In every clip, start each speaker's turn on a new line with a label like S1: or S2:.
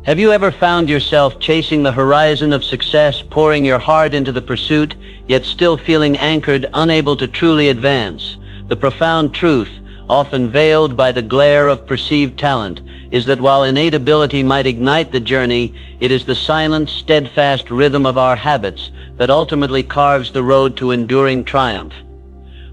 S1: Have you ever found yourself chasing the horizon of success, pouring your heart into the pursuit, yet still feeling anchored, unable to truly advance? The profound truth, often veiled by the glare of perceived talent, is that while innate ability might ignite the journey, it is the silent, steadfast rhythm of our habits that ultimately carves the road to enduring triumph.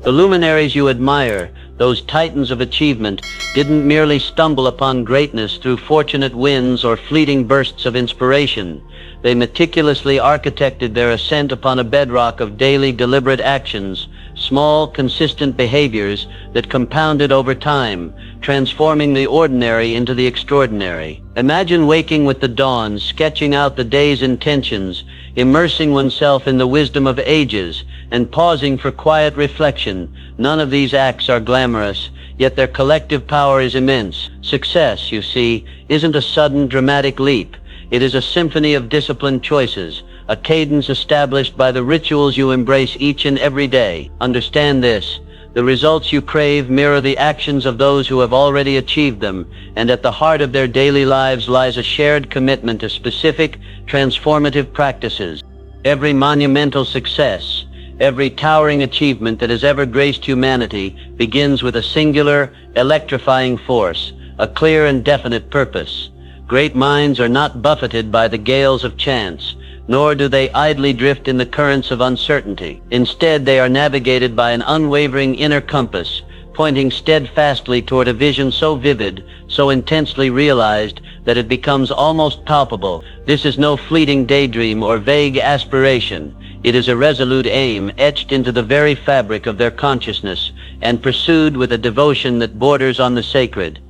S1: The luminaries you admire, those titans of achievement, didn't merely stumble upon greatness through fortunate wins or fleeting bursts of inspiration. They meticulously architected their ascent upon a bedrock of daily deliberate actions, small, consistent behaviors that compounded over time, transforming the ordinary into the extraordinary. Imagine waking with the dawn, sketching out the day's intentions, immersing oneself in the wisdom of ages, and pausing for quiet reflection. None of these acts are glamorous, yet their collective power is immense. Success, you see, isn't a sudden dramatic leap. It is a symphony of disciplined choices, a cadence established by the rituals you embrace each and every day. Understand this: the results you crave mirror the actions of those who have already achieved them, and at the heart of their daily lives lies a shared commitment to specific, transformative practices. Every monumental success, every towering achievement that has ever graced humanity begins with a singular, electrifying force, a clear and definite purpose. Great minds are not buffeted by the gales of chance, nor do they idly drift in the currents of uncertainty. Instead, they are navigated by an unwavering inner compass, pointing steadfastly toward a vision so vivid, so intensely realized, that it becomes almost palpable. This is no fleeting daydream or vague aspiration. It is a resolute aim etched into the very fabric of their consciousness and pursued with a devotion that borders on the sacred.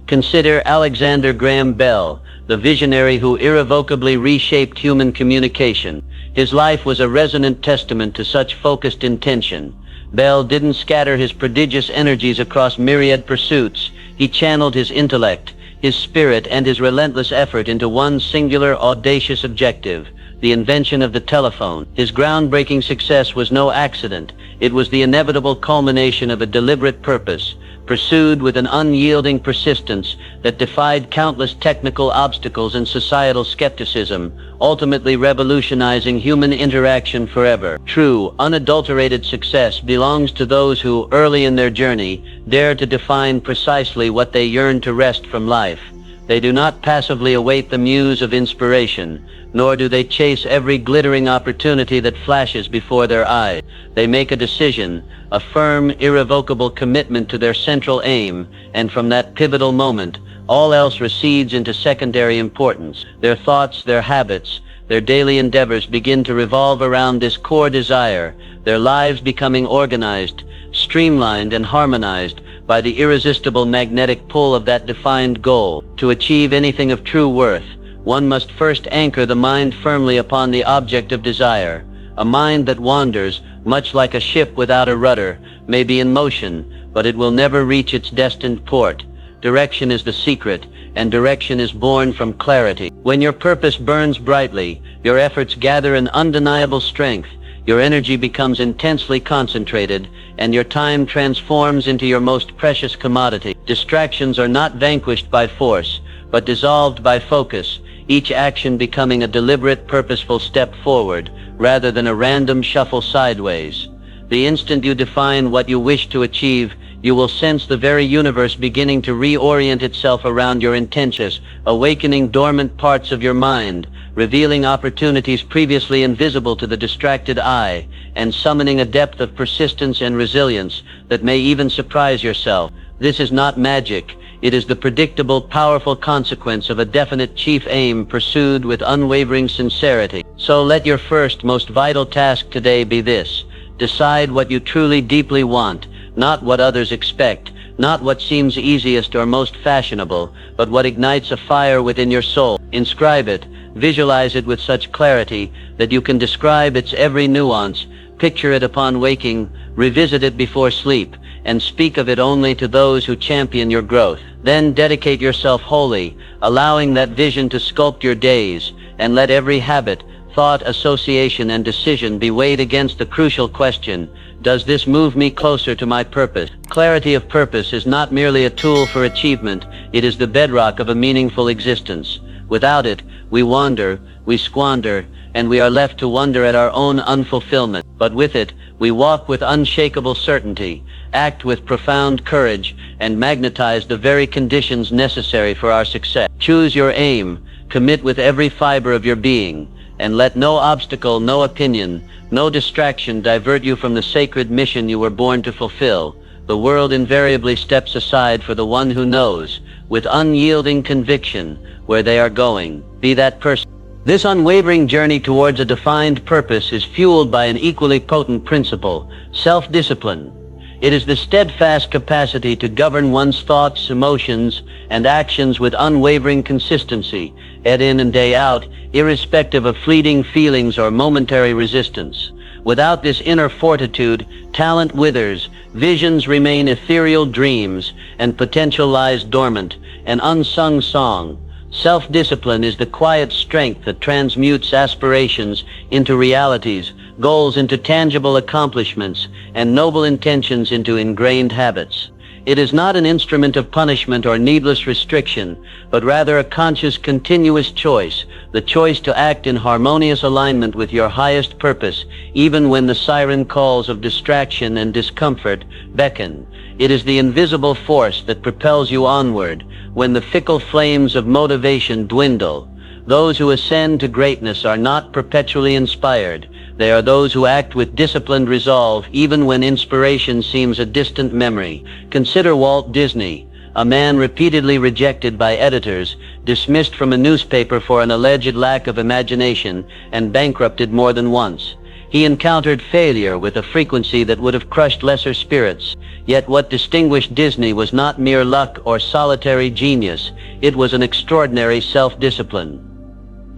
S1: Consider Alexander Graham Bell, the visionary who irrevocably reshaped human communication. His life was a resonant testament to such focused intention. Bell didn't scatter his prodigious energies across myriad pursuits. He channeled his intellect, his spirit, and his relentless effort into one singular, audacious objective: the invention of the telephone. His groundbreaking success was no accident. It was the inevitable culmination of a deliberate purpose, pursued with an unyielding persistence that defied countless technical obstacles and societal skepticism, ultimately revolutionizing human interaction forever. True, unadulterated success belongs to those who, early in their journey, dare to define precisely what they yearn to wrest from life. They do not passively await the muse of inspiration, nor do they chase every glittering opportunity that flashes before their eyes. They make a decision, a firm, irrevocable commitment to their central aim, and from that pivotal moment, all else recedes into secondary importance. Their thoughts, their habits, their daily endeavors begin to revolve around this core desire, their lives becoming organized, streamlined, and harmonized by the irresistible magnetic pull of that defined goal. To achieve anything of true worth, one must first anchor the mind firmly upon the object of desire. A mind that wanders, much like a ship without a rudder, may be in motion, but it will never reach its destined port. Direction is the secret, and direction is born from clarity. When your purpose burns brightly, your efforts gather an undeniable strength, your energy becomes intensely concentrated, and your time transforms into your most precious commodity. Distractions are not vanquished by force, but dissolved by focus, each action becoming a deliberate, purposeful step forward, rather than a random shuffle sideways. The instant you define what you wish to achieve, you will sense the very universe beginning to reorient itself around your intentions, awakening dormant parts of your mind, revealing opportunities previously invisible to the distracted eye, and summoning a depth of persistence and resilience that may even surprise yourself. This is not magic. It is the predictable, powerful consequence of a definite chief aim pursued with unwavering sincerity. So let your first, most vital task today be this: decide what you truly deeply want, not what others expect, not what seems easiest or most fashionable, but what ignites a fire within your soul. Inscribe it, visualize it with such clarity that you can describe its every nuance, picture it upon waking, revisit it before sleep, and speak of it only to those who champion your growth. Then dedicate yourself wholly, allowing that vision to sculpt your days, and let every habit, thought, association, and decision be weighed against the crucial question: does this move me closer to my purpose? Clarity of purpose is not merely a tool for achievement, it is the bedrock of a meaningful existence. Without it, we wander, we squander, and we are left to wonder at our own unfulfillment. But with it, we walk with unshakable certainty, act with profound courage, and magnetize the very conditions necessary for our success. Choose your aim, commit with every fiber of your being, and let no obstacle, no opinion, no distraction divert you from the sacred mission you were born to fulfill. The world invariably steps aside for the one who knows, with unyielding conviction, where they are going. Be that person. This unwavering journey towards a defined purpose is fueled by an equally potent principle, self-discipline. It is the steadfast capacity to govern one's thoughts, emotions, and actions with unwavering consistency, day in and day out, irrespective of fleeting feelings or momentary resistance. Without this inner fortitude, talent withers, visions remain ethereal dreams, and potential lies dormant, an unsung song. Self-discipline is the quiet strength that transmutes aspirations into realities, goals into tangible accomplishments, and noble intentions into ingrained habits. It is not an instrument of punishment or needless restriction, but rather a conscious, continuous choice, the choice to act in harmonious alignment with your highest purpose, even when the siren calls of distraction and discomfort beckon. It is the invisible force that propels you onward, when the fickle flames of motivation dwindle. Those who ascend to greatness are not perpetually inspired. They are those who act with disciplined resolve even when inspiration seems a distant memory. Consider Walt Disney, a man repeatedly rejected by editors, dismissed from a newspaper for an alleged lack of imagination, and bankrupted more than once. He encountered failure with a frequency that would have crushed lesser spirits. Yet what distinguished Disney was not mere luck or solitary genius. It was an extraordinary self-discipline.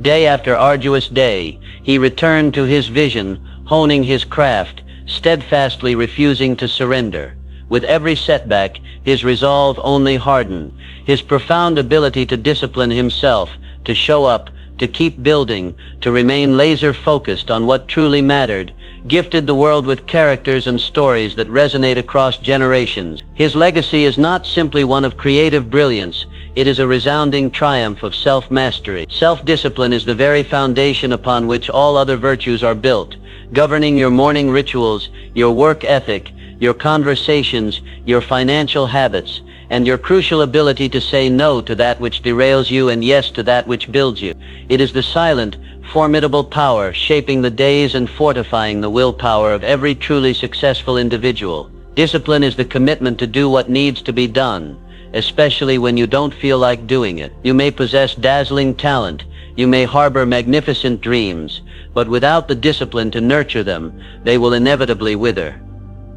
S1: Day after arduous day, he returned to his vision, honing his craft, steadfastly refusing to surrender. With every setback, his resolve only hardened. His profound ability to discipline himself, to show up, to keep building, to remain laser-focused on what truly mattered, gifted the world with characters and stories that resonate across generations. His legacy is not simply one of creative brilliance. It is a resounding triumph of self-mastery. Self-discipline is the very foundation upon which all other virtues are built, governing your morning rituals, your work ethic, your conversations, your financial habits, and your crucial ability to say no to that which derails you and yes to that which builds you. It is the silent, formidable power shaping the days and fortifying the willpower of every truly successful individual. Discipline is the commitment to do what needs to be done, especially when you don't feel like doing it. You may possess dazzling talent, you may harbor magnificent dreams, but without the discipline to nurture them, they will inevitably wither.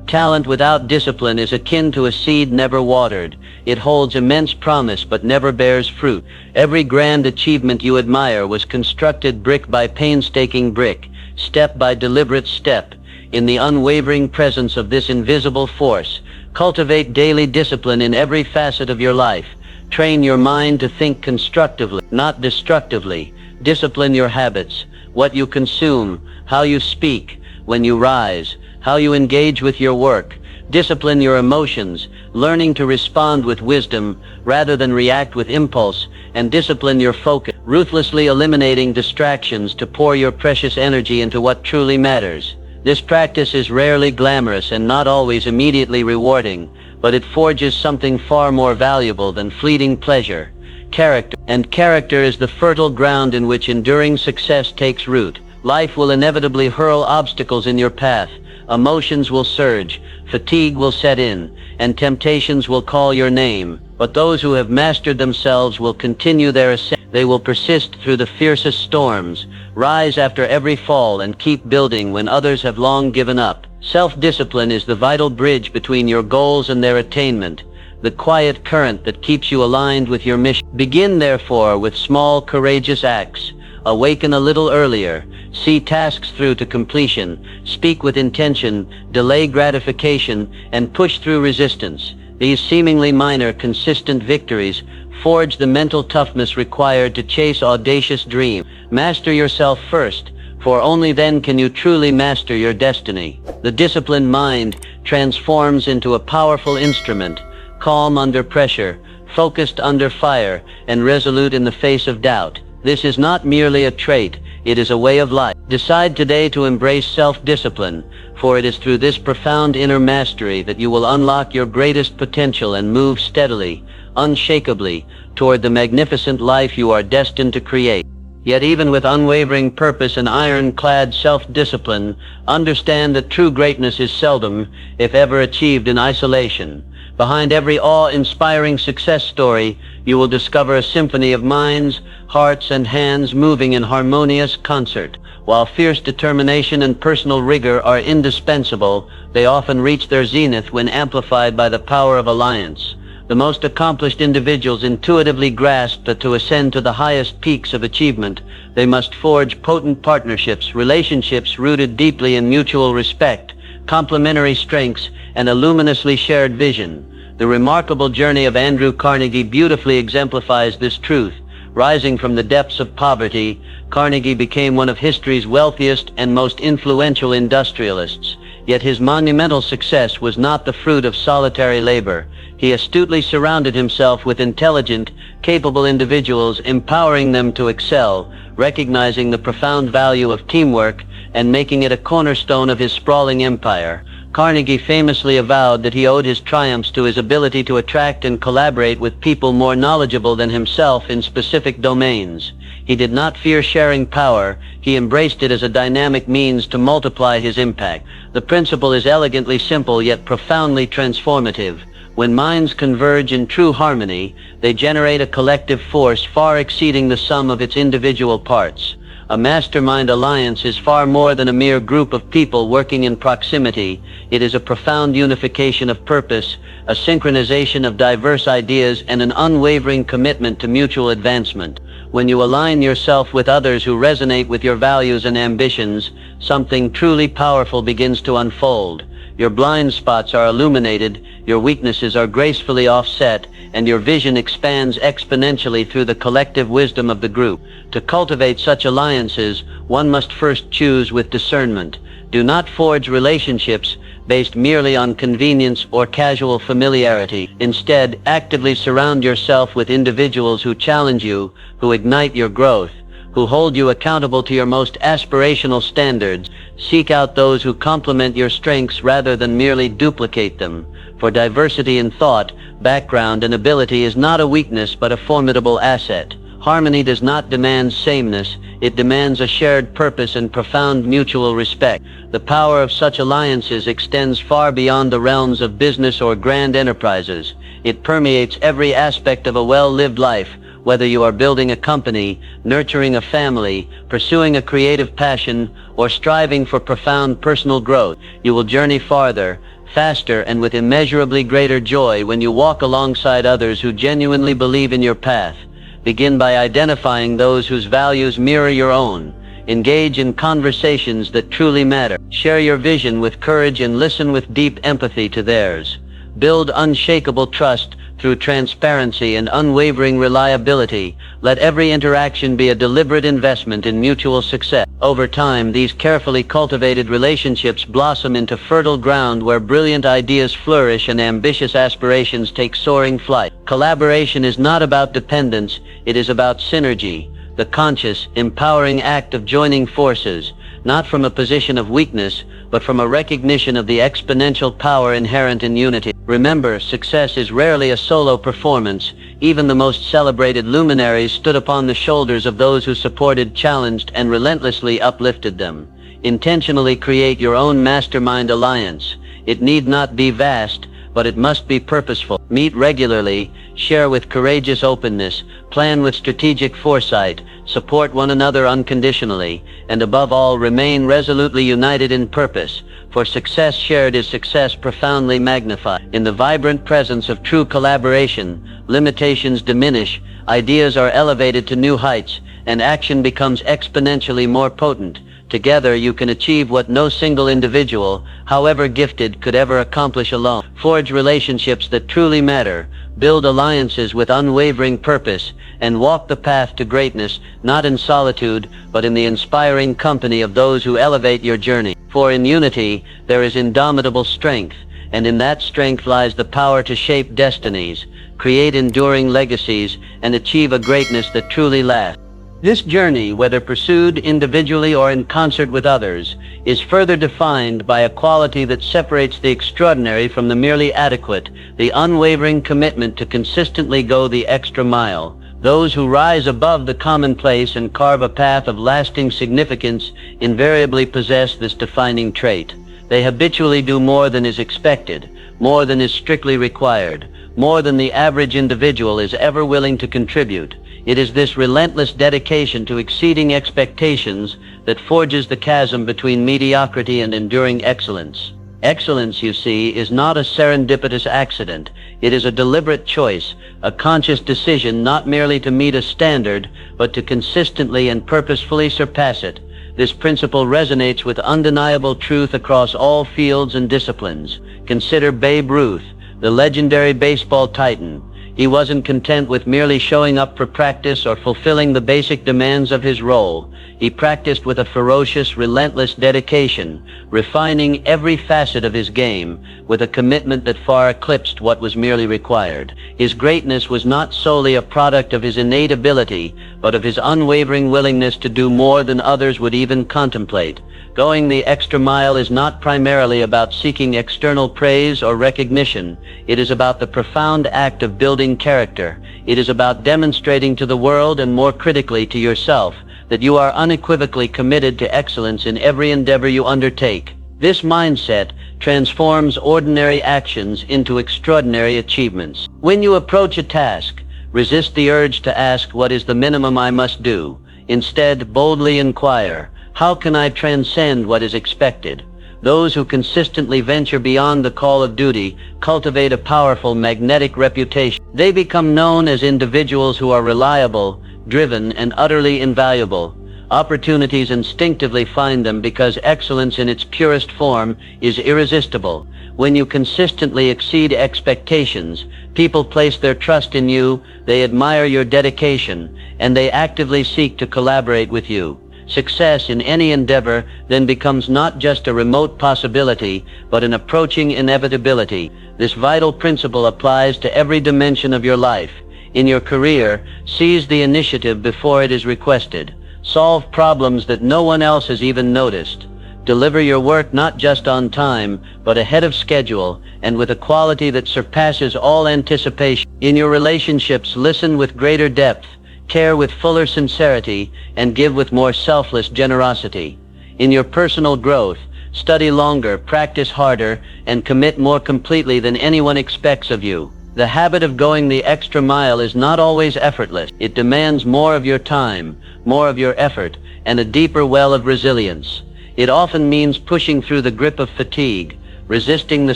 S1: Talent without discipline is akin to a seed never watered. It holds immense promise but never bears fruit. Every grand achievement you admire was constructed brick by painstaking brick, step by deliberate step. In the unwavering presence of this invisible force, cultivate daily discipline in every facet of your life. Train your mind to think constructively, not destructively. Discipline your habits, what you consume, how you speak, when you rise, how you engage with your work. Discipline your emotions, learning to respond with wisdom rather than react with impulse, and discipline your focus, ruthlessly eliminating distractions to pour your precious energy into what truly matters. This practice is rarely glamorous and not always immediately rewarding, but it forges something far more valuable than fleeting pleasure: character. And character is the fertile ground in which enduring success takes root. Life will inevitably hurl obstacles in your path. Emotions will surge, fatigue will set in, and temptations will call your name. But those who have mastered themselves will continue their ascent. They will persist through the fiercest storms, rise after every fall, and keep building when others have long given up. Self-discipline is the vital bridge between your goals and their attainment, the quiet current that keeps you aligned with your mission. Begin, therefore, with small, courageous acts. Awaken a little earlier, see tasks through to completion, speak with intention, delay gratification, and push through resistance. These seemingly minor, consistent victories forge the mental toughness required to chase audacious dreams. Master yourself first, for only then can you truly master your destiny. The disciplined mind transforms into a powerful instrument, calm under pressure, focused under fire, and resolute in the face of doubt. This is not merely a trait, it is a way of life. Decide today to embrace self-discipline, for it is through this profound inner mastery that you will unlock your greatest potential and move steadily, unshakably, toward the magnificent life you are destined to create. Yet even with unwavering purpose and ironclad self-discipline, understand that true greatness is seldom, if ever, achieved in isolation. Behind every awe-inspiring success story, you will discover a symphony of minds, hearts, and hands moving in harmonious concert. While fierce determination and personal rigor are indispensable, they often reach their zenith when amplified by the power of alliance. The most accomplished individuals intuitively grasp that to ascend to the highest peaks of achievement, they must forge potent partnerships, relationships rooted deeply in mutual respect, complementary strengths, and a luminously shared vision. The remarkable journey of Andrew Carnegie beautifully exemplifies this truth. Rising from the depths of poverty, Carnegie became one of history's wealthiest and most influential industrialists. Yet his monumental success was not the fruit of solitary labor. He astutely surrounded himself with intelligent, capable individuals, empowering them to excel, recognizing the profound value of teamwork, and making it a cornerstone of his sprawling empire. Carnegie famously avowed that he owed his triumphs to his ability to attract and collaborate with people more knowledgeable than himself in specific domains. He did not fear sharing power, he embraced it as a dynamic means to multiply his impact. The principle is elegantly simple yet profoundly transformative. When minds converge in true harmony, they generate a collective force far exceeding the sum of its individual parts. A mastermind alliance is far more than a mere group of people working in proximity. It is a profound unification of purpose, a synchronization of diverse ideas, and an unwavering commitment to mutual advancement. When you align yourself with others who resonate with your values and ambitions, something truly powerful begins to unfold. Your blind spots are illuminated, your weaknesses are gracefully offset, and your vision expands exponentially through the collective wisdom of the group. To cultivate such alliances, one must first choose with discernment. Do not forge relationships based merely on convenience or casual familiarity. Instead, actively surround yourself with individuals who challenge you, who ignite your growth, who hold you accountable to your most aspirational standards. Seek out those who complement your strengths rather than merely duplicate them. For diversity in thought, background, and ability is not a weakness but a formidable asset. Harmony does not demand sameness, it demands a shared purpose and profound mutual respect. The power of such alliances extends far beyond the realms of business or grand enterprises. It permeates every aspect of a well-lived life. Whether you are building a company, nurturing a family, pursuing a creative passion, or striving for profound personal growth, you will journey farther, faster, and with immeasurably greater joy when you walk alongside others who genuinely believe in your path. Begin by identifying those whose values mirror your own. Engage in conversations that truly matter. Share your vision with courage and listen with deep empathy to theirs. Build unshakable trust through transparency and unwavering reliability. Let every interaction be a deliberate investment in mutual success. Over time, these carefully cultivated relationships blossom into fertile ground where brilliant ideas flourish and ambitious aspirations take soaring flight. Collaboration is not about dependence, it is about synergy, the conscious, empowering act of joining forces, not from a position of weakness, but from a recognition of the exponential power inherent in unity. Remember, success is rarely a solo performance. Even the most celebrated luminaries stood upon the shoulders of those who supported, challenged, and relentlessly uplifted them. Intentionally create your own mastermind alliance. It need not be vast, but it must be purposeful. Meet regularly, share with courageous openness, plan with strategic foresight, support one another unconditionally, and above all, remain resolutely united in purpose. For success shared is success profoundly magnified. In the vibrant presence of true collaboration, limitations diminish, ideas are elevated to new heights, and action becomes exponentially more potent. Together you can achieve what no single individual, however gifted, could ever accomplish alone. Forge relationships that truly matter, build alliances with unwavering purpose, and walk the path to greatness, not in solitude, but in the inspiring company of those who elevate your journey. For in unity, there is indomitable strength, and in that strength lies the power to shape destinies, create enduring legacies, and achieve a greatness that truly lasts. This journey, whether pursued individually or in concert with others, is further defined by a quality that separates the extraordinary from the merely adequate, the unwavering commitment to consistently go the extra mile. Those who rise above the commonplace and carve a path of lasting significance invariably possess this defining trait. They habitually do more than is expected, more than is strictly required, more than the average individual is ever willing to contribute. It is this relentless dedication to exceeding expectations that forges the chasm between mediocrity and enduring excellence. Excellence, you see, is not a serendipitous accident. It is a deliberate choice, a conscious decision not merely to meet a standard, but to consistently and purposefully surpass it. This principle resonates with undeniable truth across all fields and disciplines. Consider Babe Ruth, the legendary baseball titan. He wasn't content with merely showing up for practice or fulfilling the basic demands of his role. He practiced with a ferocious, relentless dedication, refining every facet of his game with a commitment that far eclipsed what was merely required. His greatness was not solely a product of his innate ability, but of his unwavering willingness to do more than others would even contemplate. Going the extra mile is not primarily about seeking external praise or recognition. It is about the profound act of building character. It is about demonstrating to the world, and more critically to yourself, that you are unequivocally committed to excellence in every endeavor you undertake. This mindset transforms ordinary actions into extraordinary achievements. When you approach a task, resist the urge to ask, "What is the minimum I must do?" Instead, boldly inquire, "How can I transcend what is expected?" Those who consistently venture beyond the call of duty cultivate a powerful magnetic reputation. They become known as individuals who are reliable, driven, and utterly invaluable. Opportunities instinctively find them because excellence in its purest form is irresistible. When you consistently exceed expectations, people place their trust in you, they admire your dedication, and they actively seek to collaborate with you. Success in any endeavor then becomes not just a remote possibility, but an approaching inevitability. This vital principle applies to every dimension of your life. In your career, seize the initiative before it is requested. Solve problems that no one else has even noticed. Deliver your work not just on time, but ahead of schedule, and with a quality that surpasses all anticipation. In your relationships, listen with greater depth, care with fuller sincerity, and give with more selfless generosity. In your personal growth, study longer, practice harder, and commit more completely than anyone expects of you. The habit of going the extra mile is not always effortless. It demands more of your time, more of your effort, and a deeper well of resilience. It often means pushing through the grip of fatigue, resisting the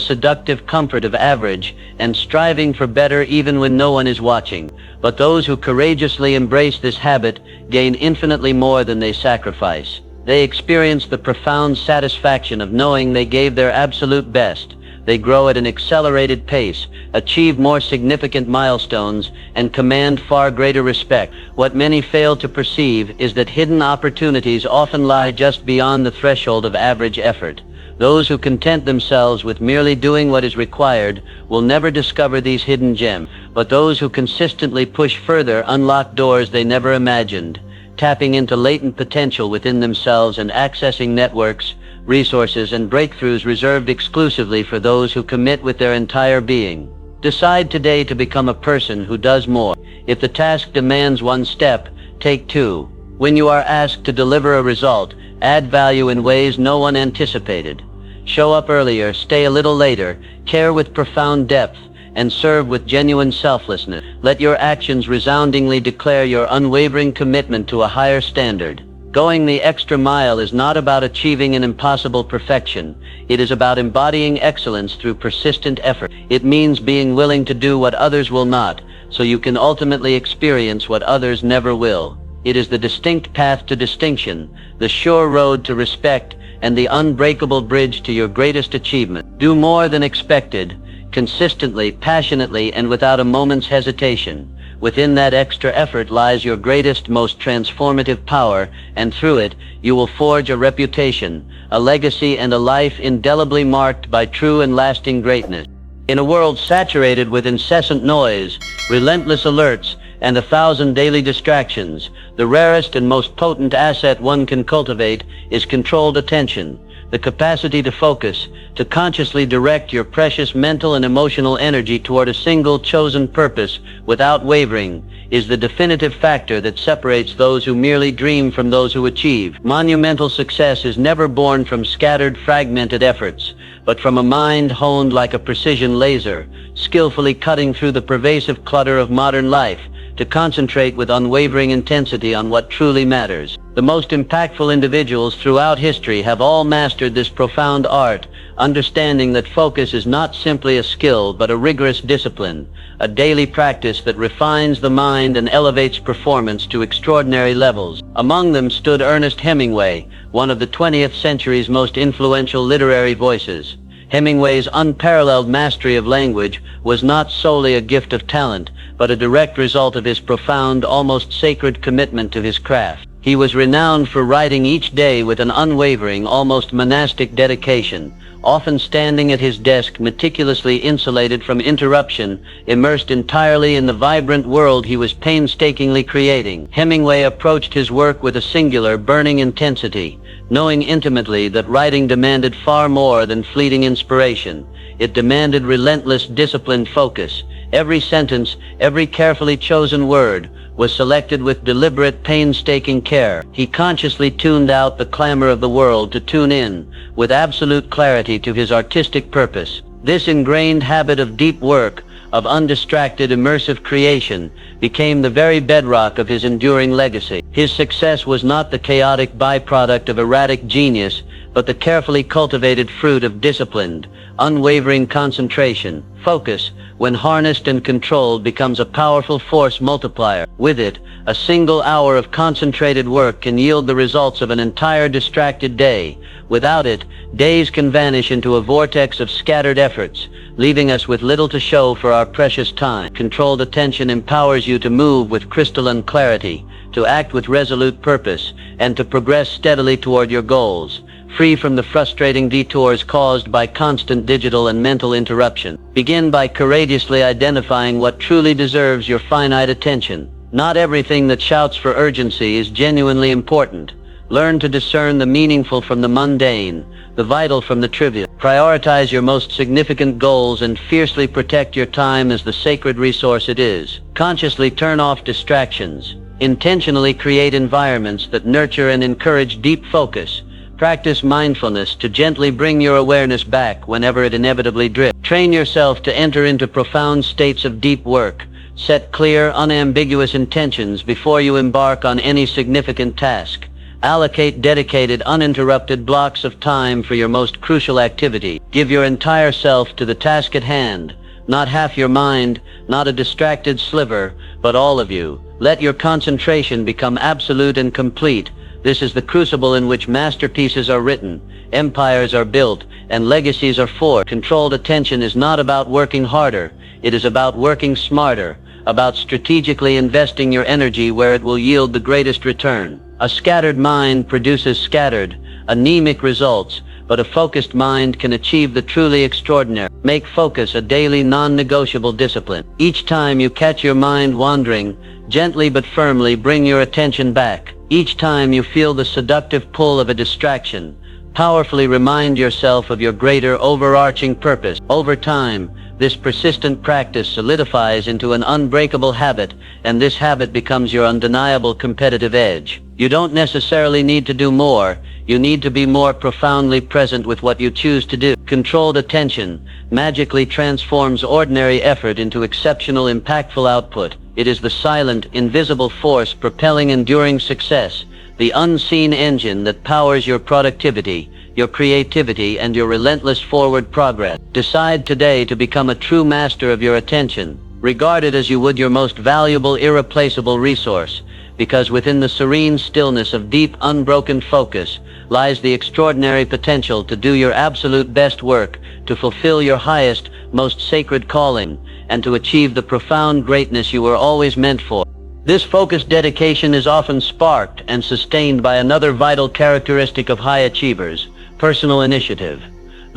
S1: seductive comfort of average, and striving for better even when no one is watching. But those who courageously embrace this habit gain infinitely more than they sacrifice. They experience the profound satisfaction of knowing they gave their absolute best. They grow at an accelerated pace, achieve more significant milestones, and command far greater respect. What many fail to perceive is that hidden opportunities often lie just beyond the threshold of average effort. Those who content themselves with merely doing what is required will never discover these hidden gems, but those who consistently push further unlock doors they never imagined, tapping into latent potential within themselves and accessing networks, resources, and breakthroughs reserved exclusively for those who commit with their entire being. Decide today to become a person who does more. If the task demands one step, take two. When you are asked to deliver a result, add value in ways no one anticipated. Show up earlier, stay a little later, care with profound depth, and serve with genuine selflessness. Let your actions resoundingly declare your unwavering commitment to a higher standard. Going the extra mile is not about achieving an impossible perfection. It is about embodying excellence through persistent effort. It means being willing to do what others will not, so you can ultimately experience what others never will. It is the distinct path to distinction, the sure road to respect, and the unbreakable bridge to your greatest achievement. Do more than expected, consistently, passionately, and without a moment's hesitation. Within that extra effort lies your greatest, most transformative power, and through it, you will forge a reputation, a legacy, and a life indelibly marked by true and lasting greatness. In a world saturated with incessant noise, relentless alerts, and 1,000 daily distractions, the rarest and most potent asset one can cultivate is controlled attention. The capacity to focus, to consciously direct your precious mental and emotional energy toward a single chosen purpose without wavering, is the definitive factor that separates those who merely dream from those who achieve. Monumental success is never born from scattered, fragmented efforts, but from a mind honed like a precision laser, skillfully cutting through the pervasive clutter of modern life to concentrate with unwavering intensity on what truly matters. The most impactful individuals throughout history have all mastered this profound art, understanding that focus is not simply a skill but a rigorous discipline, a daily practice that refines the mind and elevates performance to extraordinary levels. Among them stood Ernest Hemingway, one of the 20th century's most influential literary voices. Hemingway's unparalleled mastery of language was not solely a gift of talent, but a direct result of his profound, almost sacred commitment to his craft. He was renowned for writing each day with an unwavering, almost monastic dedication, often standing at his desk meticulously insulated from interruption, immersed entirely in the vibrant world he was painstakingly creating. Hemingway approached his work with a singular, burning intensity, knowing intimately that writing demanded far more than fleeting inspiration. It demanded relentless, disciplined focus. Every sentence, every carefully chosen word, was selected with deliberate, painstaking care. He consciously tuned out the clamor of the world to tune in, with absolute clarity, to his artistic purpose. This ingrained habit of deep work, of undistracted, immersive creation, became the very bedrock of his enduring legacy. His success was not the chaotic byproduct of erratic genius, but the carefully cultivated fruit of disciplined, unwavering concentration. Focus, when harnessed and controlled, becomes a powerful force multiplier. With it, a single hour of concentrated work can yield the results of an entire distracted day. Without it, days can vanish into a vortex of scattered efforts, leaving us with little to show for our precious time. Controlled attention empowers you to move with crystalline clarity, to act with resolute purpose, and to progress steadily toward your goals, free from the frustrating detours caused by constant digital and mental interruption. Begin by courageously identifying what truly deserves your finite attention. Not everything that shouts for urgency is genuinely important. Learn to discern the meaningful from the mundane, the vital from the trivial. Prioritize your most significant goals and fiercely protect your time as the sacred resource it is. Consciously turn off distractions. Intentionally create environments that nurture and encourage deep focus. Practice mindfulness to gently bring your awareness back whenever it inevitably drifts. Train yourself to enter into profound states of deep work. Set clear, unambiguous intentions before you embark on any significant task. Allocate dedicated, uninterrupted blocks of time for your most crucial activity. Give your entire self to the task at hand. Not half your mind, not a distracted sliver, but all of you. Let your concentration become absolute and complete. This is the crucible in which masterpieces are written, empires are built, and legacies are forged. Controlled attention is not about working harder. It is about working smarter, about strategically investing your energy where it will yield the greatest return. A scattered mind produces scattered, anemic results, but a focused mind can achieve the truly extraordinary. Make focus a daily, non-negotiable discipline. Each time you catch your mind wandering, gently but firmly bring your attention back. Each time you feel the seductive pull of a distraction, powerfully remind yourself of your greater overarching purpose. Over time, this persistent practice solidifies into an unbreakable habit, and this habit becomes your undeniable competitive edge. You don't necessarily need to do more. You need to be more profoundly present with what you choose to do. Controlled attention magically transforms ordinary effort into exceptional, impactful output. It is the silent, invisible force propelling enduring success, the unseen engine that powers your productivity, your creativity, and your relentless forward progress. Decide today to become a true master of your attention. Regard it as you would your most valuable, irreplaceable resource, because within the serene stillness of deep, unbroken focus lies the extraordinary potential to do your absolute best work, to fulfill your highest, most sacred calling, and to achieve the profound greatness you were always meant for. This focused dedication is often sparked and sustained by another vital characteristic of high achievers: personal initiative.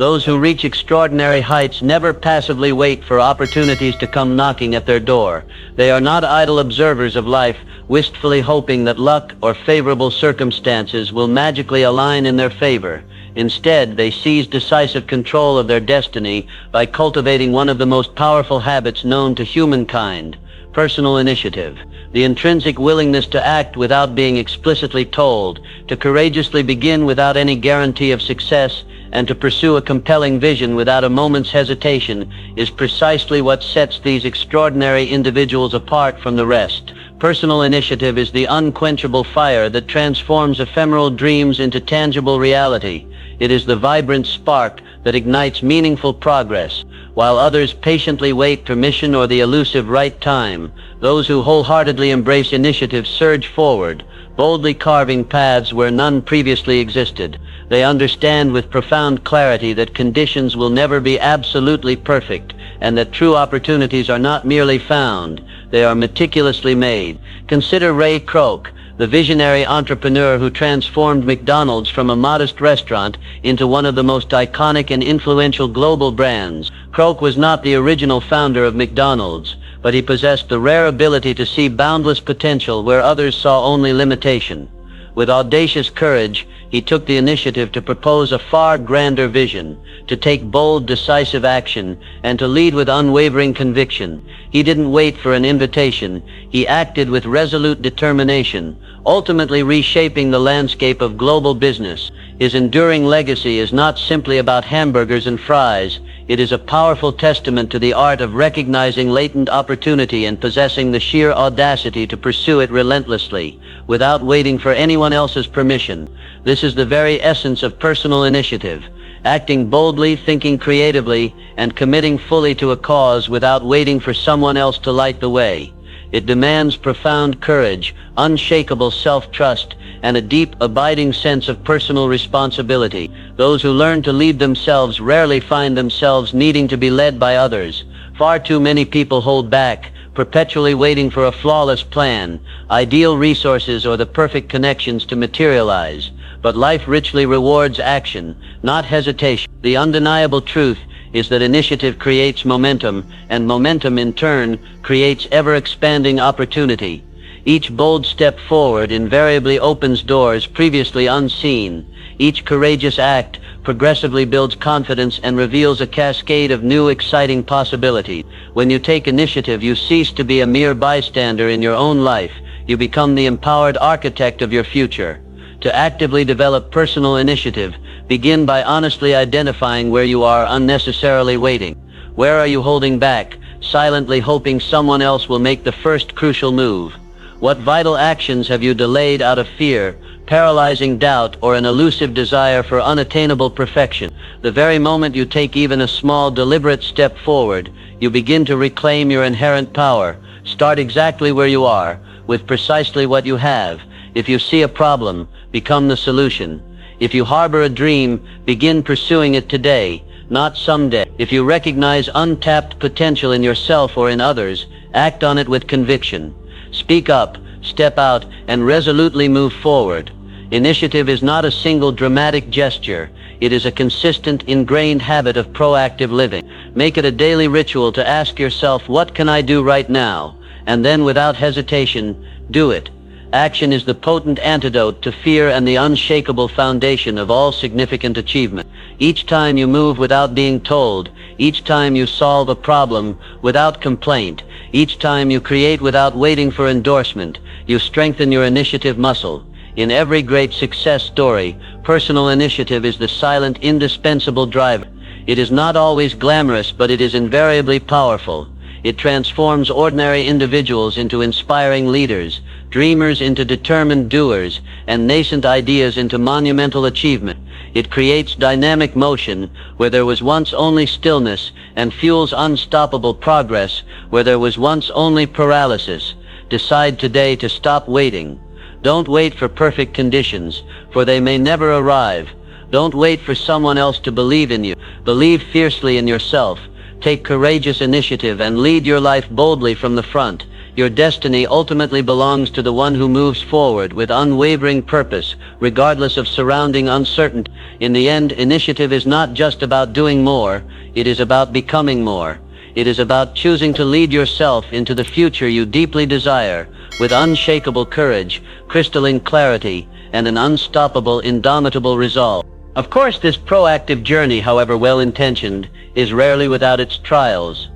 S1: Those who reach extraordinary heights never passively wait for opportunities to come knocking at their door. They are not idle observers of life, wistfully hoping that luck or favorable circumstances will magically align in their favor. Instead, they seize decisive control of their destiny by cultivating one of the most powerful habits known to humankind: personal initiative. The intrinsic willingness to act without being explicitly told, to courageously begin without any guarantee of success, and to pursue a compelling vision without a moment's hesitation is precisely what sets these extraordinary individuals apart from the rest. Personal initiative is the unquenchable fire that transforms ephemeral dreams into tangible reality. It is the vibrant spark that ignites meaningful progress. While others patiently wait for mission or the elusive right time, those who wholeheartedly embrace initiative surge forward, boldly carving paths where none previously existed. They understand with profound clarity that conditions will never be absolutely perfect, and that true opportunities are not merely found, they are meticulously made. Consider Ray Kroc, the visionary entrepreneur who transformed McDonald's from a modest restaurant into one of the most iconic and influential global brands. Kroc was not the original founder of McDonald's, but he possessed the rare ability to see boundless potential where others saw only limitation. With audacious courage, he took the initiative to propose a far grander vision, to take bold, decisive action, and to lead with unwavering conviction. He didn't wait for an invitation. He acted with resolute determination, ultimately reshaping the landscape of global business. His enduring legacy is not simply about hamburgers and fries. It is a powerful testament to the art of recognizing latent opportunity and possessing the sheer audacity to pursue it relentlessly, without waiting for anyone else's permission. This is the very essence of personal initiative: acting boldly, thinking creatively, and committing fully to a cause without waiting for someone else to light the way. It demands profound courage, unshakable self-trust, and a deep, abiding sense of personal responsibility. Those who learn to lead themselves rarely find themselves needing to be led by others. Far too many people hold back, perpetually waiting for a flawless plan, ideal resources, or the perfect connections to materialize. But life richly rewards action, not hesitation. The undeniable truth is that initiative creates momentum, and momentum in turn creates ever-expanding opportunity. Each bold step forward invariably opens doors previously unseen. Each courageous act progressively builds confidence and reveals a cascade of new, exciting possibilities. When you take initiative, you cease to be a mere bystander in your own life. You become the empowered architect of your future. To actively develop personal initiative, begin by honestly identifying where you are unnecessarily waiting. Where are you holding back, silently hoping someone else will make the first crucial move? What vital actions have you delayed out of fear, paralyzing doubt, or an elusive desire for unattainable perfection? The very moment you take even a small, deliberate step forward, you begin to reclaim your inherent power. Start exactly where you are, with precisely what you have. If you see a problem, become the solution. If you harbor a dream, begin pursuing it today, not someday. If you recognize untapped potential in yourself or in others, act on it with conviction. Speak up, step out, and resolutely move forward. Initiative is not a single dramatic gesture. It is a consistent, ingrained habit of proactive living. Make it a daily ritual to ask yourself, what can I do right now? And then, without hesitation, do it. Action is the potent antidote to fear and the unshakable foundation of all significant achievement. Each time you move without being told, each time you solve a problem without complaint, each time you create without waiting for endorsement, you strengthen your initiative muscle. In every great success story, personal initiative is the silent, indispensable driver. It is not always glamorous, but it is invariably powerful. It transforms ordinary individuals into inspiring leaders, dreamers into determined doers, and nascent ideas into monumental achievement. It creates dynamic motion where there was once only stillness, and fuels unstoppable progress where there was once only paralysis. Decide today to stop waiting. Don't wait for perfect conditions, for they may never arrive. Don't wait for someone else to believe in you. Believe fiercely in yourself. Take courageous initiative and lead your life boldly from the front. Your destiny ultimately belongs to the one who moves forward with unwavering purpose, regardless of surrounding uncertainty. In the end, initiative is not just about doing more, it is about becoming more. It is about choosing to lead yourself into the future you deeply desire, with unshakable courage, crystalline clarity, and an unstoppable, indomitable resolve. Of course, this proactive journey, however well-intentioned, is rarely without its trials.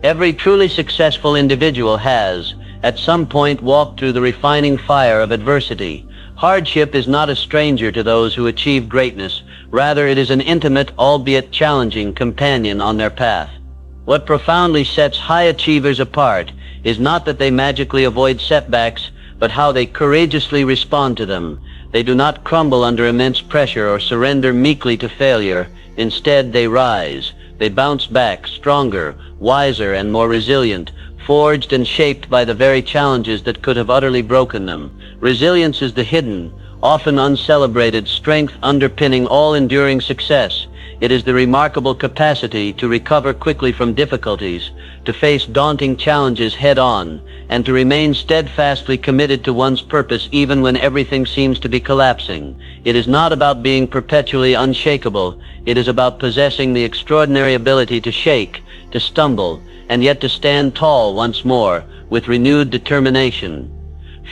S1: Every truly successful individual has, at some point, walked through the refining fire of adversity. Hardship is not a stranger to those who achieve greatness. Rather, it is an intimate, albeit challenging, companion on their path. What profoundly sets high achievers apart is not that they magically avoid setbacks, but how they courageously respond to them. They do not crumble under immense pressure or surrender meekly to failure. Instead, they rise. They bounce back, stronger, wiser, and more resilient, forged and shaped by the very challenges that could have utterly broken them. Resilience is the hidden, often uncelebrated strength underpinning all enduring success. It is the remarkable capacity to recover quickly from difficulties, to face daunting challenges head-on, and to remain steadfastly committed to one's purpose even when everything seems to be collapsing. It is not about being perpetually unshakable. It is about possessing the extraordinary ability to shake, to stumble, and yet to stand tall once more, with renewed determination.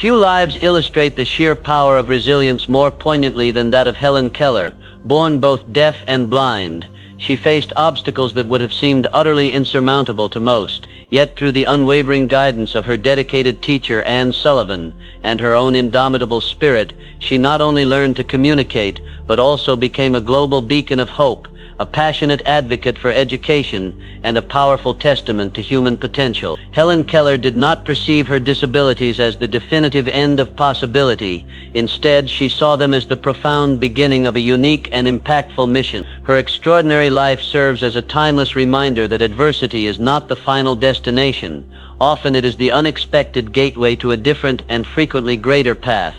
S1: Few lives illustrate the sheer power of resilience more poignantly than that of Helen Keller. Born both deaf and blind, she faced obstacles that would have seemed utterly insurmountable to most. Yet through the unwavering guidance of her dedicated teacher, Anne Sullivan, and her own indomitable spirit, she not only learned to communicate, but also became a global beacon of hope, a passionate advocate for education, and a powerful testament to human potential. Helen Keller did not perceive her disabilities as the definitive end of possibility. Instead, she saw them as the profound beginning of a unique and impactful mission. Her extraordinary life serves as a timeless reminder that adversity is not the final destination. Often it is the unexpected gateway to a different and frequently greater path.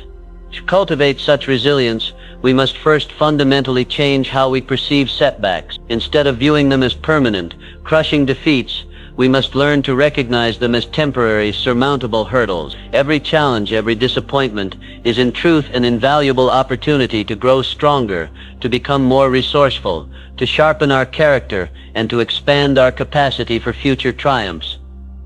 S1: To cultivate such resilience, we must first fundamentally change how we perceive setbacks. Instead of viewing them as permanent, crushing defeats, we must learn to recognize them as temporary, surmountable hurdles. Every challenge, every disappointment is in truth an invaluable opportunity to grow stronger, to become more resourceful, to sharpen our character, and to expand our capacity for future triumphs.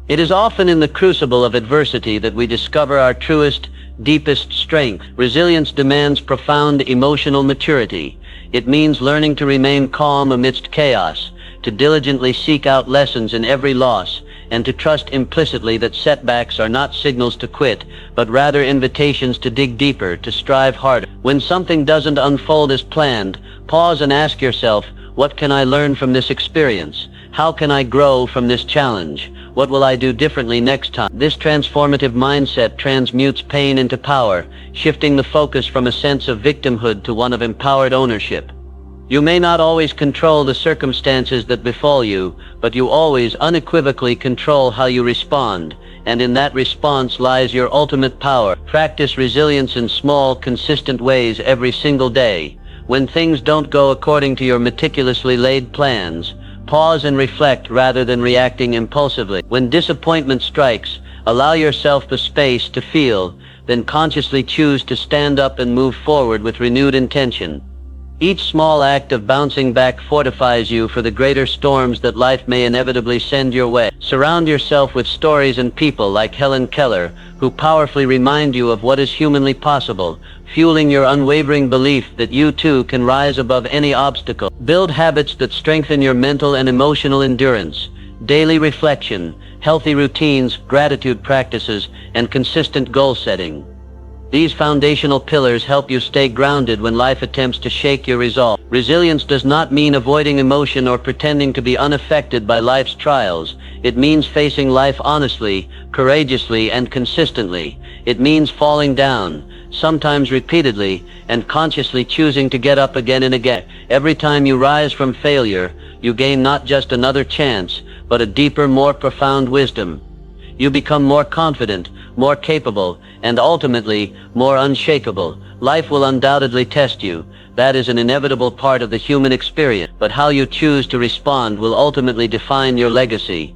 S1: It is often in the crucible of adversity that we discover our truest, deepest strength. Resilience demands profound emotional maturity. It means learning to remain calm amidst chaos, to diligently seek out lessons in every loss, and to trust implicitly that setbacks are not signals to quit, but rather invitations to dig deeper, to strive harder. When something doesn't unfold as planned, pause and ask yourself, what can I learn from this experience? How can I grow from this challenge? What will I do differently next time? This transformative mindset transmutes pain into power, shifting the focus from a sense of victimhood to one of empowered ownership. You may not always control the circumstances that befall you, but you always unequivocally control how you respond, and in that response lies your ultimate power. Practice resilience in small, consistent ways every single day. When things don't go according to your meticulously laid plans, pause and reflect rather than reacting impulsively. When disappointment strikes, allow yourself the space to feel, then consciously choose to stand up and move forward with renewed intention. Each small act of bouncing back fortifies you for the greater storms that life may inevitably send your way. Surround yourself with stories and people like Helen Keller, who powerfully remind you of what is humanly possible, fueling your unwavering belief that you too can rise above any obstacle. Build habits that strengthen your mental and emotional endurance. Daily reflection, healthy routines, gratitude practices, and consistent goal setting. These foundational pillars help you stay grounded when life attempts to shake your resolve. Resilience does not mean avoiding emotion or pretending to be unaffected by life's trials. It means facing life honestly, courageously, and consistently. It means falling down, sometimes repeatedly, and consciously choosing to get up again and again. Every time you rise from failure, you gain not just another chance, but a deeper, more profound wisdom. You become more confident, more capable, and ultimately, more unshakable. Life will undoubtedly test you. That is an inevitable part of the human experience. But how you choose to respond will ultimately define your legacy.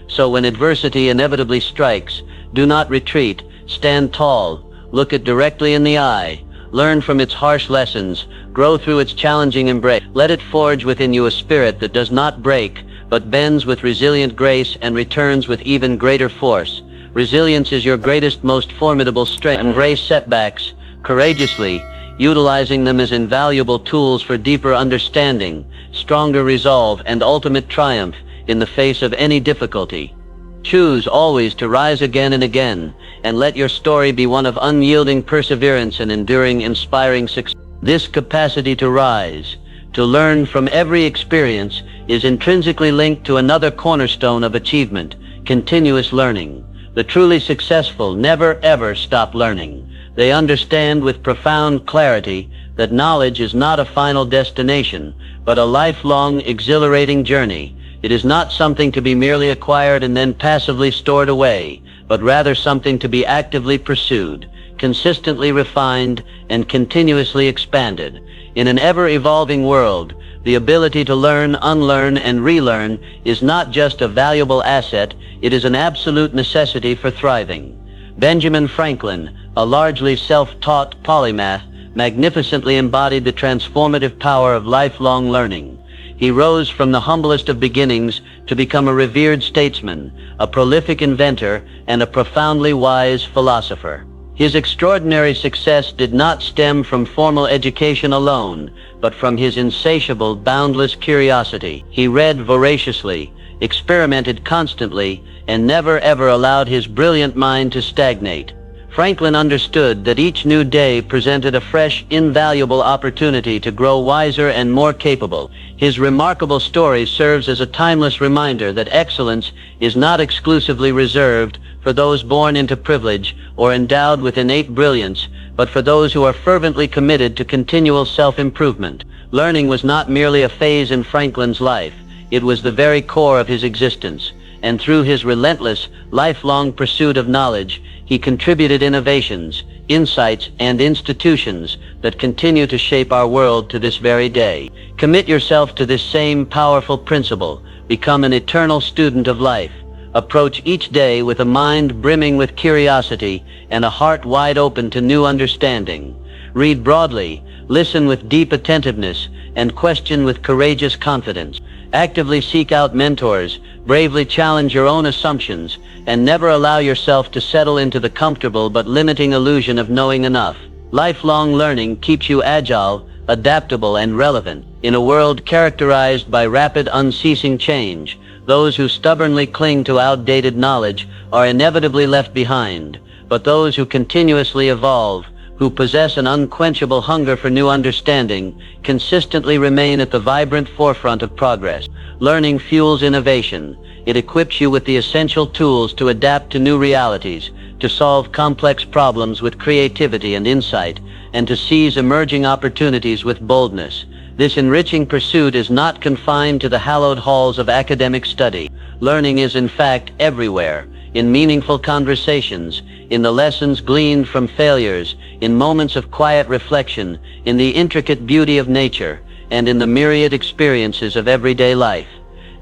S1: So when adversity inevitably strikes, do not retreat. Stand tall. Look it directly in the eye. Learn from its harsh lessons. Grow through its challenging embrace. Let it forge within you a spirit that does not break, but bends with resilient grace and returns with even greater force. Resilience is your greatest, most formidable strength. Embrace setbacks courageously, utilizing them as invaluable tools for deeper understanding, stronger resolve, and ultimate triumph in the face of any difficulty. Choose always to rise again and again, and let your story be one of unyielding perseverance and enduring, inspiring success. This capacity to rise, to learn from every experience, is intrinsically linked to another cornerstone of achievement: continuous learning. The truly successful never ever stop learning. They understand with profound clarity that knowledge is not a final destination, but a lifelong, exhilarating journey. It is not something to be merely acquired and then passively stored away, but rather something to be actively pursued, consistently refined, and continuously expanded. In an ever-evolving world, the ability to learn, unlearn, and relearn is not just a valuable asset, it is an absolute necessity for thriving. Benjamin Franklin, a largely self-taught polymath, magnificently embodied the transformative power of lifelong learning. He rose from the humblest of beginnings to become a revered statesman, a prolific inventor, and a profoundly wise philosopher. His extraordinary success did not stem from formal education alone, but from his insatiable, boundless curiosity. He read voraciously, experimented constantly, and never ever allowed his brilliant mind to stagnate. Franklin understood that each new day presented a fresh, invaluable opportunity to grow wiser and more capable. His remarkable story serves as a timeless reminder that excellence is not exclusively reserved for those born into privilege or endowed with innate brilliance, but for those who are fervently committed to continual self-improvement. Learning was not merely a phase in Franklin's life, it was the very core of his existence, and through his relentless, lifelong pursuit of knowledge, he contributed innovations, insights, and institutions that continue to shape our world to this very day. Commit yourself to this same powerful principle. Become an eternal student of life. Approach each day with a mind brimming with curiosity and a heart wide open to new understanding. Read broadly, listen with deep attentiveness, and question with courageous confidence. Actively seek out mentors, bravely challenge your own assumptions, and never allow yourself to settle into the comfortable but limiting illusion of knowing enough. Lifelong learning keeps you agile, adaptable, and relevant. In a world characterized by rapid, unceasing change, those who stubbornly cling to outdated knowledge are inevitably left behind, but those who continuously evolve, who possess an unquenchable hunger for new understanding, consistently remain at the vibrant forefront of progress. Learning fuels innovation. It equips you with the essential tools to adapt to new realities, to solve complex problems with creativity and insight, and to seize emerging opportunities with boldness. This enriching pursuit is not confined to the hallowed halls of academic study. Learning is in fact everywhere, in meaningful conversations, in the lessons gleaned from failures, in moments of quiet reflection, in the intricate beauty of nature, and in the myriad experiences of everyday life.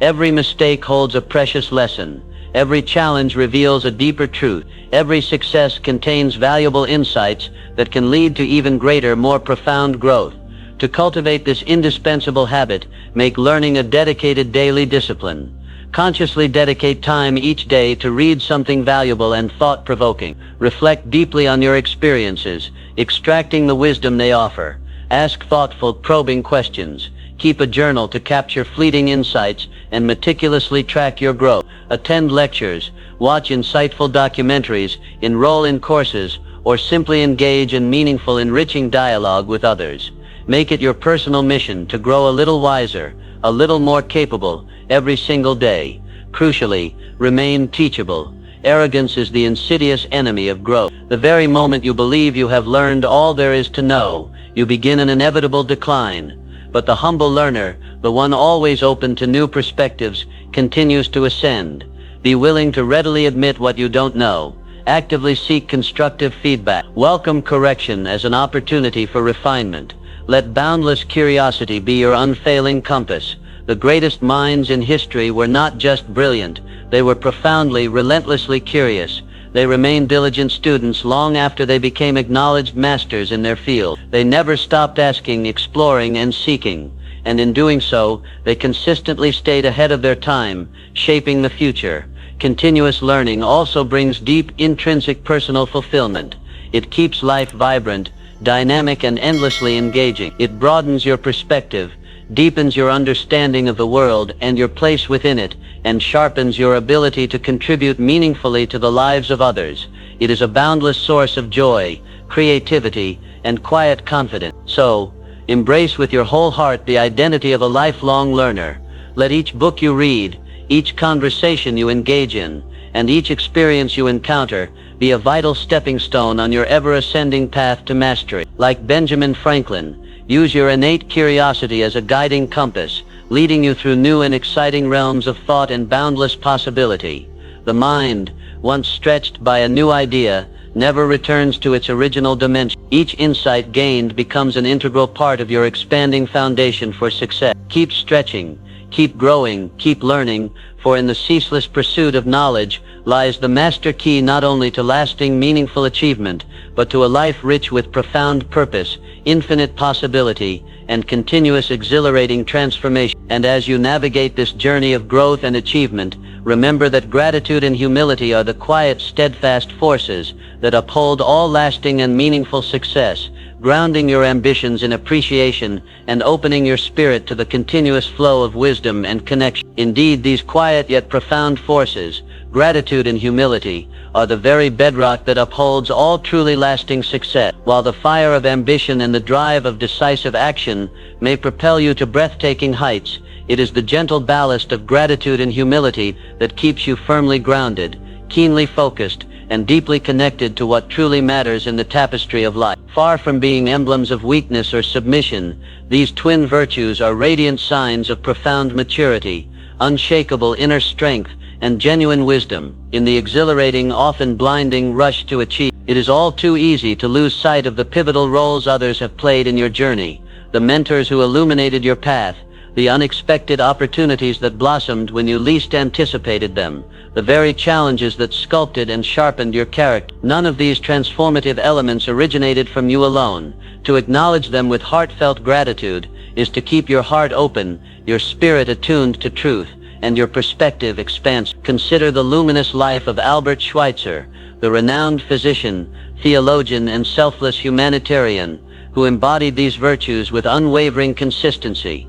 S1: Every mistake holds a precious lesson. Every challenge reveals a deeper truth. Every success contains valuable insights that can lead to even greater, more profound growth. To cultivate this indispensable habit, make learning a dedicated daily discipline. Consciously dedicate time each day to read something valuable and thought-provoking. Reflect deeply on your experiences, extracting the wisdom they offer. Ask thoughtful, probing questions. Keep a journal to capture fleeting insights and meticulously track your growth. Attend lectures, watch insightful documentaries, enroll in courses, or simply engage in meaningful, enriching dialogue with others. Make it your personal mission to grow a little wiser, a little more capable, every single day. Crucially, remain teachable. Arrogance is the insidious enemy of growth. The very moment you believe you have learned all there is to know, you begin an inevitable decline. But the humble learner, the one always open to new perspectives, continues to ascend. Be willing to readily admit what you don't know. Actively seek constructive feedback. Welcome correction as an opportunity for refinement. Let boundless curiosity be your unfailing compass. The greatest minds in history were not just brilliant, they were profoundly, relentlessly curious. They remained diligent students long after they became acknowledged masters in their field. They never stopped asking, exploring, and seeking, and in doing so, they consistently stayed ahead of their time, shaping the future. Continuous learning also brings deep, intrinsic personal fulfillment. It keeps life vibrant, dynamic, and endlessly engaging. It broadens your perspective, deepens your understanding of the world and your place within it, and sharpens your ability to contribute meaningfully to the lives of others. It is a boundless source of joy, creativity, and quiet confidence. So, embrace with your whole heart the identity of a lifelong learner. Let each book you read, each conversation you engage in, and each experience you encounter be a vital stepping stone on your ever-ascending path to mastery. Like Benjamin Franklin, use your innate curiosity as a guiding compass, leading you through new and exciting realms of thought and boundless possibility. The mind, once stretched by a new idea, never returns to its original dimension. Each insight gained becomes an integral part of your expanding foundation for success. Keep stretching, keep growing, keep learning, for in the ceaseless pursuit of knowledge lies the master key not only to lasting, meaningful achievement, but to a life rich with profound purpose, infinite possibility, and continuous exhilarating transformation. And as you navigate this journey of growth and achievement, remember that gratitude and humility are the quiet, steadfast forces that uphold all lasting and meaningful success, grounding your ambitions in appreciation and opening your spirit to the continuous flow of wisdom and connection. Indeed, these quiet yet profound forces, gratitude and humility, are the very bedrock that upholds all truly lasting success. While the fire of ambition and the drive of decisive action may propel you to breathtaking heights, it is the gentle ballast of gratitude and humility that keeps you firmly grounded, keenly focused, and deeply connected to what truly matters in the tapestry of life. Far from being emblems of weakness or submission, these twin virtues are radiant signs of profound maturity, unshakable inner strength, and genuine wisdom. In the exhilarating, often blinding rush to achieve, it is all too easy to lose sight of the pivotal roles others have played in your journey, the mentors who illuminated your path, the unexpected opportunities that blossomed when you least anticipated them, the very challenges that sculpted and sharpened your character. None of these transformative elements originated from you alone. To acknowledge them with heartfelt gratitude is to keep your heart open, your spirit attuned to truth, and your perspective expansive. Consider the luminous life of Albert Schweitzer, the renowned physician, theologian, and selfless humanitarian, who embodied these virtues with unwavering consistency.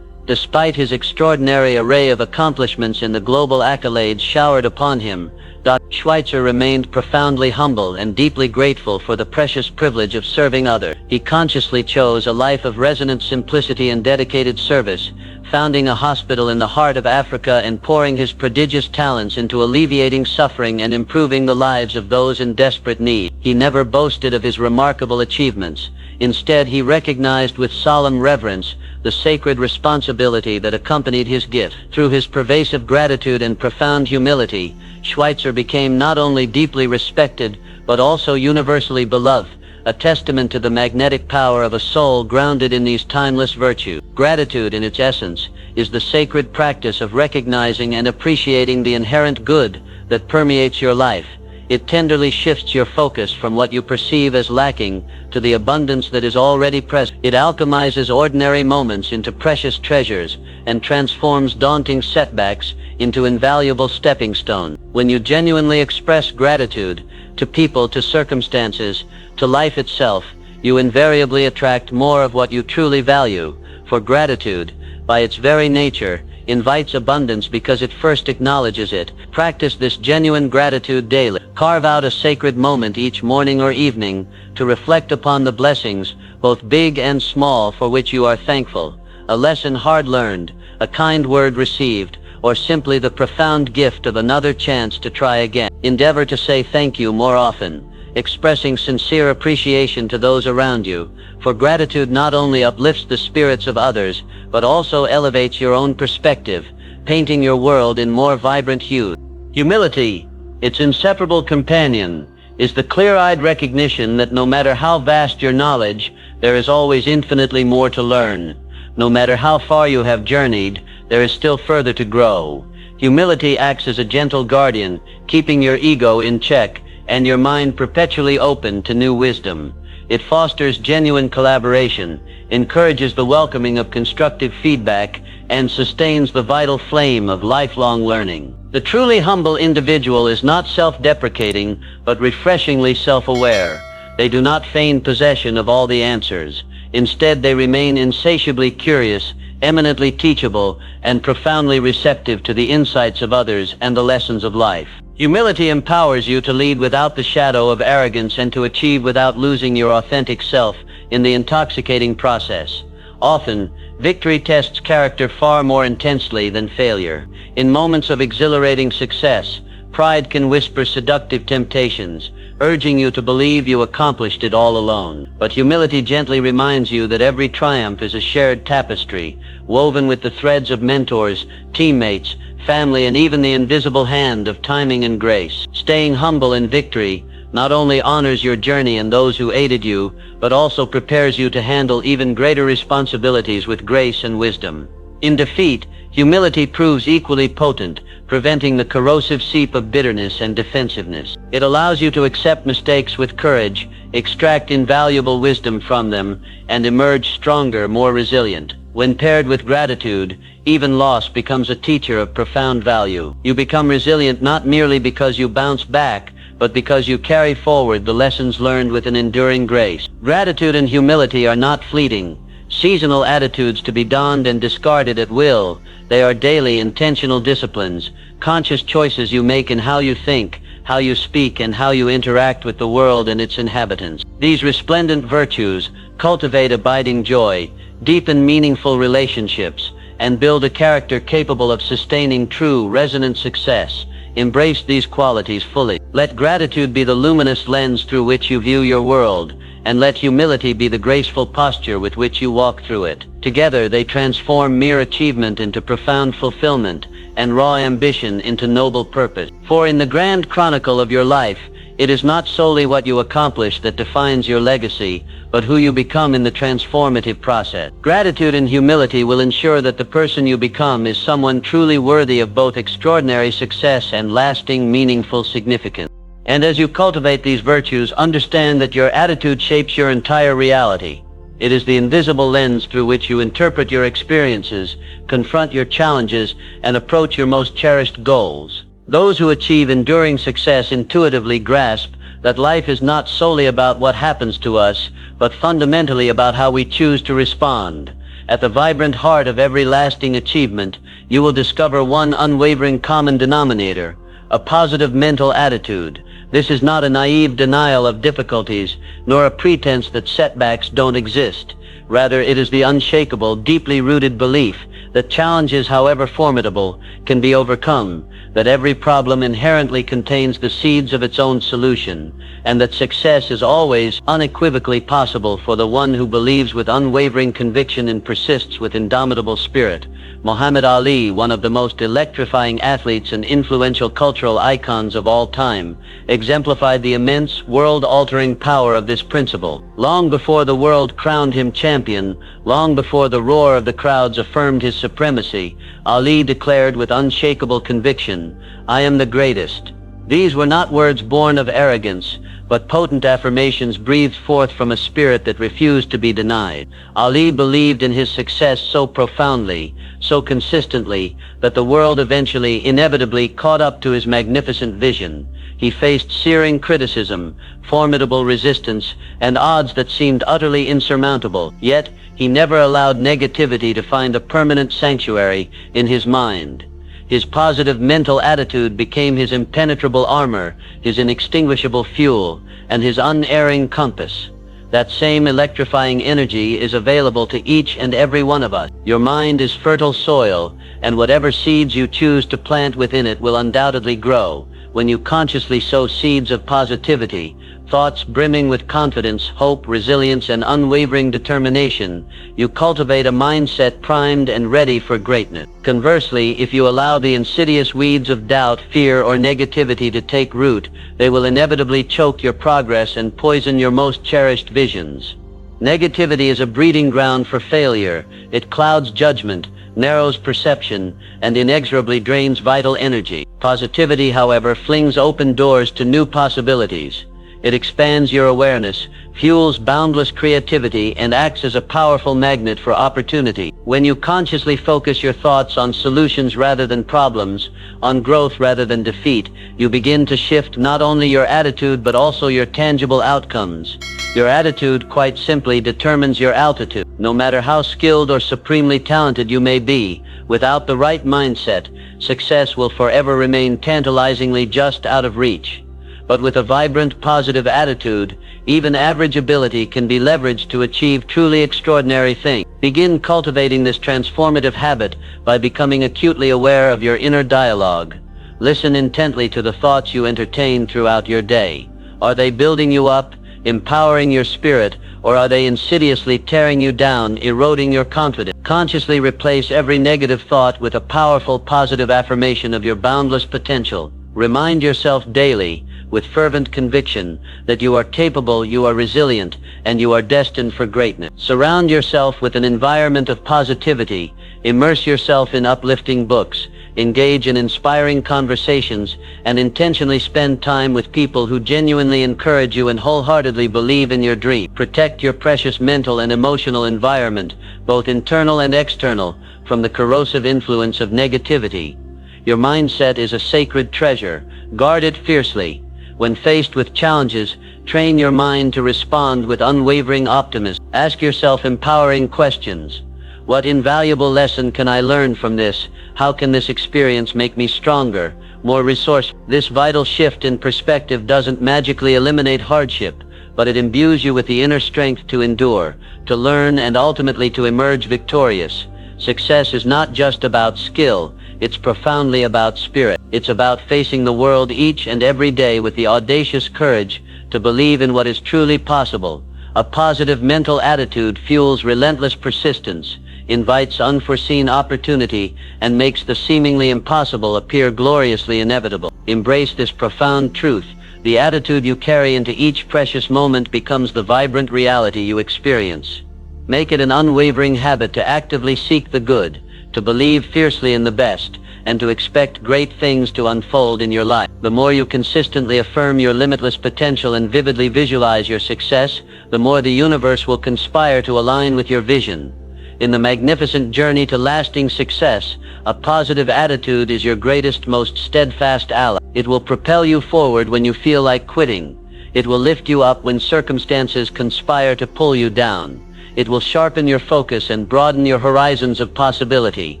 S1: Despite his extraordinary array of accomplishments and the global accolades showered upon him, Dr. Schweitzer remained profoundly humble and deeply grateful for the precious privilege of serving others. He consciously chose a life of resonant simplicity and dedicated service, founding a hospital in the heart of Africa and pouring his prodigious talents into alleviating suffering and improving the lives of those in desperate need. He never boasted of his remarkable achievements. Instead, he recognized with solemn reverence the sacred responsibility that accompanied his gift. Through his pervasive gratitude and profound humility, Schweitzer became not only deeply respected, but also universally beloved, a testament to the magnetic power of a soul grounded in these timeless virtues. Gratitude, in its essence, is the sacred practice of recognizing and appreciating the inherent good that permeates your life. It tenderly shifts your focus from what you perceive as lacking to the abundance that is already present. It alchemizes ordinary moments into precious treasures and transforms daunting setbacks into invaluable stepping stones. When you genuinely express gratitude to people, to circumstances, to life itself, you invariably attract more of what you truly value. For gratitude, by its very nature, invites abundance because it first acknowledges it. Practice this genuine gratitude daily. Carve out a sacred moment each morning or evening to reflect upon the blessings, both big and small, for which you are thankful. A lesson hard learned, a kind word received, or simply the profound gift of another chance to try again. Endeavor to say thank you more often, expressing sincere appreciation to those around you, for gratitude not only uplifts the spirits of others, but also elevates your own perspective, painting your world in more vibrant hues. Humility, its inseparable companion, is the clear-eyed recognition that no matter how vast your knowledge, there is always infinitely more to learn. No matter how far you have journeyed, there is still further to grow. Humility acts as a gentle guardian, keeping your ego in check and your mind perpetually open to new wisdom. It fosters genuine collaboration, encourages the welcoming of constructive feedback, and sustains the vital flame of lifelong learning. The truly humble individual is not self-deprecating, but refreshingly self-aware. They do not feign possession of all the answers. Instead, they remain insatiably curious, eminently teachable, and profoundly receptive to the insights of others and the lessons of life. Humility empowers you to lead without the shadow of arrogance and to achieve without losing your authentic self in the intoxicating process. Often, victory tests character far more intensely than failure. In moments of exhilarating success, pride can whisper seductive temptations, urging you to believe you accomplished it all alone. But humility gently reminds you that every triumph is a shared tapestry, woven with the threads of mentors, teammates, family, and even the invisible hand of timing and grace. Staying humble in victory not only honors your journey and those who aided you, but also prepares you to handle even greater responsibilities with grace and wisdom. In defeat, humility proves equally potent, preventing the corrosive seep of bitterness and defensiveness. It allows you to accept mistakes with courage, extract invaluable wisdom from them, and emerge stronger, more resilient. When paired with gratitude, even loss becomes a teacher of profound value. You become resilient not merely because you bounce back, but because you carry forward the lessons learned with an enduring grace. Gratitude and humility are not fleeting, seasonal attitudes to be donned and discarded at will. They are daily, intentional disciplines, conscious choices you make in how you think, how you speak, and how you interact with the world and its inhabitants. These resplendent virtues cultivate abiding joy, deepen meaningful relationships, and build a character capable of sustaining true, resonant success. Embrace these qualities fully. Let gratitude be the luminous lens through which you view your world, and let humility be the graceful posture with which you walk through it. Together, they transform mere achievement into profound fulfillment, and raw ambition into noble purpose. For in the grand chronicle of your life, it is not solely what you accomplish that defines your legacy, but who you become in the transformative process. Gratitude and humility will ensure that the person you become is someone truly worthy of both extraordinary success and lasting, meaningful significance. And as you cultivate these virtues, understand that your attitude shapes your entire reality. It is the invisible lens through which you interpret your experiences, confront your challenges, and approach your most cherished goals. Those who achieve enduring success intuitively grasp that life is not solely about what happens to us, but fundamentally about how we choose to respond. At the vibrant heart of every lasting achievement, you will discover one unwavering common denominator: a positive mental attitude. This is not a naive denial of difficulties, nor a pretense that setbacks don't exist. Rather, it is the unshakable, deeply rooted belief that challenges, however formidable, can be overcome, that every problem inherently contains the seeds of its own solution, and that success is always unequivocally possible for the one who believes with unwavering conviction and persists with indomitable spirit. Muhammad Ali, one of the most electrifying athletes and influential cultural icons of all time, exemplified the immense, world-altering power of this principle. Long before the world crowned him champion, long before the roar of the crowds affirmed his supremacy, Ali declared with unshakable conviction, "I am the greatest." These were not words born of arrogance, but potent affirmations breathed forth from a spirit that refused to be denied. Ali believed in his success so profoundly, so consistently, that the world eventually, inevitably, caught up to his magnificent vision. He faced searing criticism, formidable resistance, and odds that seemed utterly insurmountable. Yet, he never allowed negativity to find a permanent sanctuary in his mind. His positive mental attitude became his impenetrable armor, his inextinguishable fuel, and his unerring compass. That same electrifying energy is available to each and every one of us. Your mind is fertile soil, and whatever seeds you choose to plant within it will undoubtedly grow. When you consciously sow seeds of positivity, thoughts brimming with confidence, hope, resilience, and unwavering determination, you cultivate a mindset primed and ready for greatness. Conversely, if you allow the insidious weeds of doubt, fear, or negativity to take root, they will inevitably choke your progress and poison your most cherished visions. Negativity is a breeding ground for failure. It clouds judgment, narrows perception, and inexorably drains vital energy. Positivity, however, flings open doors to new possibilities. It expands your awareness, fuels boundless creativity, and acts as a powerful magnet for opportunity. When you consciously focus your thoughts on solutions rather than problems, on growth rather than defeat, you begin to shift not only your attitude but also your tangible outcomes. Your attitude, quite simply, determines your altitude. No matter how skilled or supremely talented you may be, without the right mindset, success will forever remain tantalizingly just out of reach. But with a vibrant, positive attitude, even average ability can be leveraged to achieve truly extraordinary things. Begin cultivating this transformative habit by becoming acutely aware of your inner dialogue. Listen intently to the thoughts you entertain throughout your day. Are they building you up, empowering your spirit, or are they insidiously tearing you down, eroding your confidence? Consciously replace every negative thought with a powerful, positive affirmation of your boundless potential. Remind yourself daily, with fervent conviction, that you are capable, you are resilient, and you are destined for greatness. Surround yourself with an environment of positivity. Immerse yourself in uplifting books. Engage in inspiring conversations, and intentionally spend time with people who genuinely encourage you and wholeheartedly believe in your dream. Protect your precious mental and emotional environment, both internal and external, from the corrosive influence of negativity. Your mindset is a sacred treasure. Guard it fiercely. When faced with challenges, train your mind to respond with unwavering optimism. Ask yourself empowering questions. What invaluable lesson can I learn from this? How can this experience make me stronger, more resourceful? This vital shift in perspective doesn't magically eliminate hardship, but it imbues you with the inner strength to endure, to learn, and ultimately to emerge victorious. Success is not just about skill, it's profoundly about spirit. It's about facing the world each and every day with the audacious courage to believe in what is truly possible. A positive mental attitude fuels relentless persistence, invites unforeseen opportunity, and makes the seemingly impossible appear gloriously inevitable. Embrace this profound truth. The attitude you carry into each precious moment becomes the vibrant reality you experience. Make it an unwavering habit to actively seek the good, to believe fiercely in the best, and to expect great things to unfold in your life. The more you consistently affirm your limitless potential and vividly visualize your success, the more the universe will conspire to align with your vision. In the magnificent journey to lasting success, a positive attitude is your greatest, most steadfast ally. It will propel you forward when you feel like quitting. It will lift you up when circumstances conspire to pull you down. It will sharpen your focus and broaden your horizons of possibility.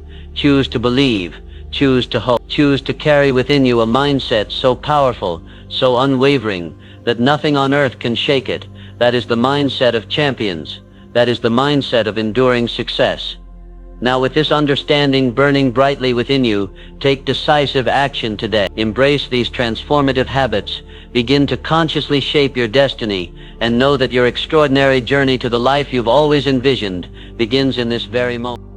S1: Choose to believe. Choose to hope. Choose to carry within you a mindset so powerful, so unwavering, that nothing on earth can shake it. That is the mindset of champions. That is the mindset of enduring success. Now, with this understanding burning brightly within you, take decisive action today. Embrace these transformative habits. Begin to consciously shape your destiny, and know that your extraordinary journey to the life you've always envisioned begins in this very moment.